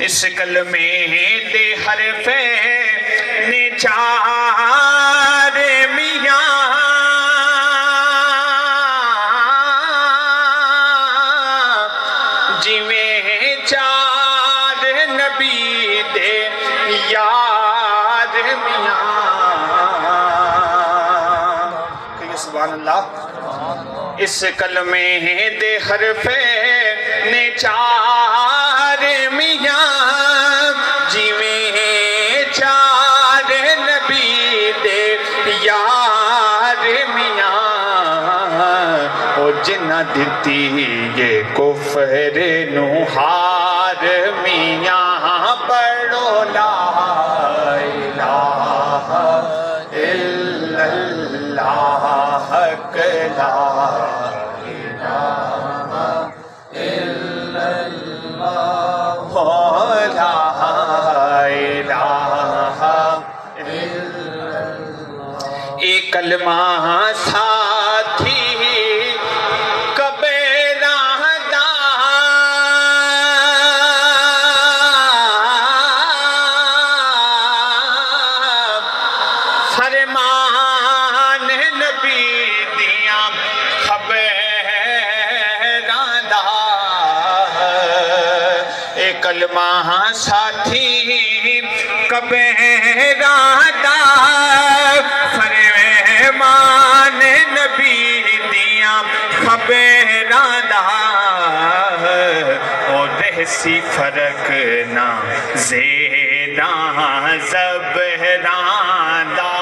اس کلمے دے حرف نے چار میاں جویں چار نبی دے یار میاں. کہ سبحان اللہ. اس کلمے دے حرف نے چار میاں جویں چار نبی دے یار میاں او جنہ دتی یہ کفر نو ہار میاں پڑھو لا الہ الا اللہ حق لا کلمہ ساتھی کبے راہدار فرمان نبی دیاں خبراں دا. اے کلمہ ساتھی کبے راہدار فرمان نبی دیاں خبراں دا. او رہسی فرق نہ زیراں زبراں دا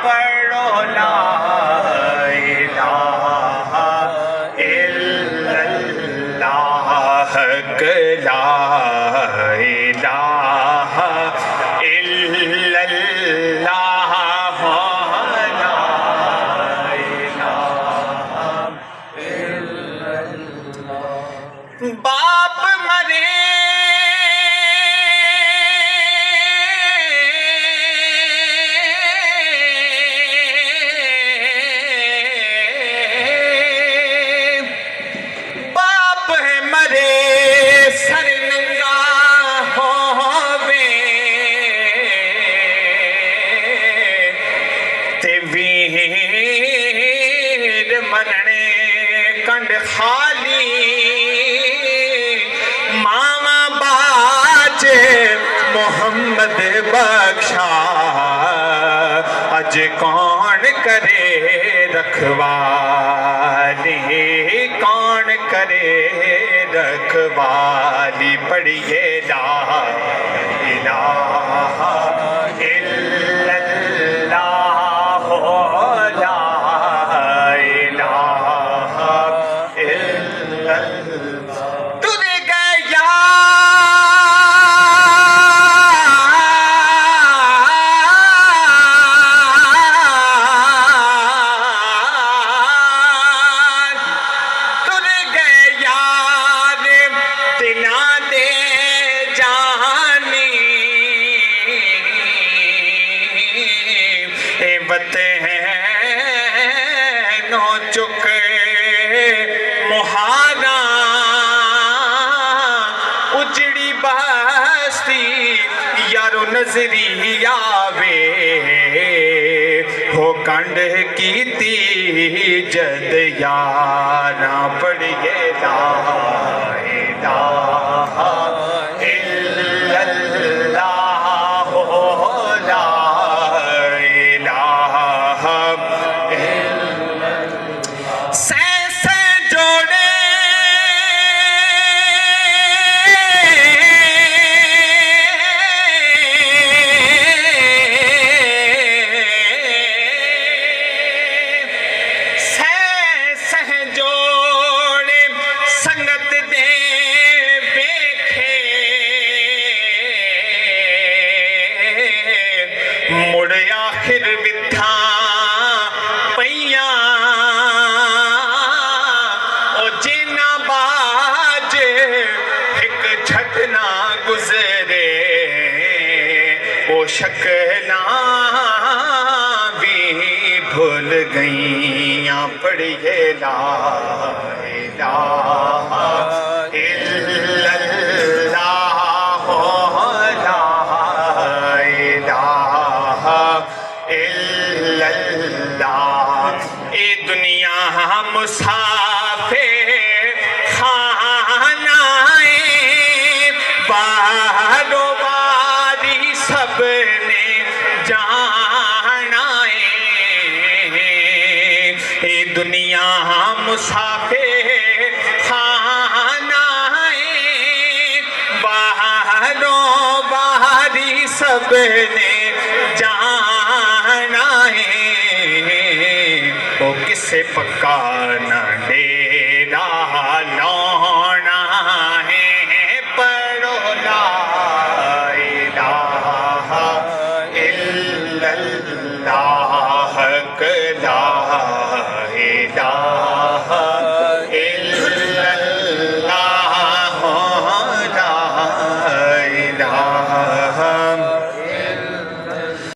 پڑھو لا الہ الا اللہ حق لا الہ الا اللہ. باپ مرے باپ ہے مرے سر ننگا ہووے تے ویر مرنے کنڈ خالی محمد بخشا اج کون کرے رکھوالی کون کرے رکھوالی. پڑھیے لا الہ الا اللہ لا الہ الا اللہ. مہارا اجڑی بستی یارو نظری آوے ہو کنڈ کیتی جد یاراں. پڑھیے لا الہ الا اللہ لا الہ الا اللہ. سے جوڑے سنگت دے بیکھے مڑ آخر وتھاں پیاں او جینا باج ایک جھٹ نہ گزرے او شکلاں بھی بھول گئیاں پڑھیے لا الہ الا اللہ لا الہ الا اللہ اے دنیا مسافر خانہ بار و باری سب نے جانا اے دنیا مسافر خانہ بار و باری سب نے جانا وہ کسے پکا نہ ڈیرا لونا ہے پڑھو لا الہ الا اللہ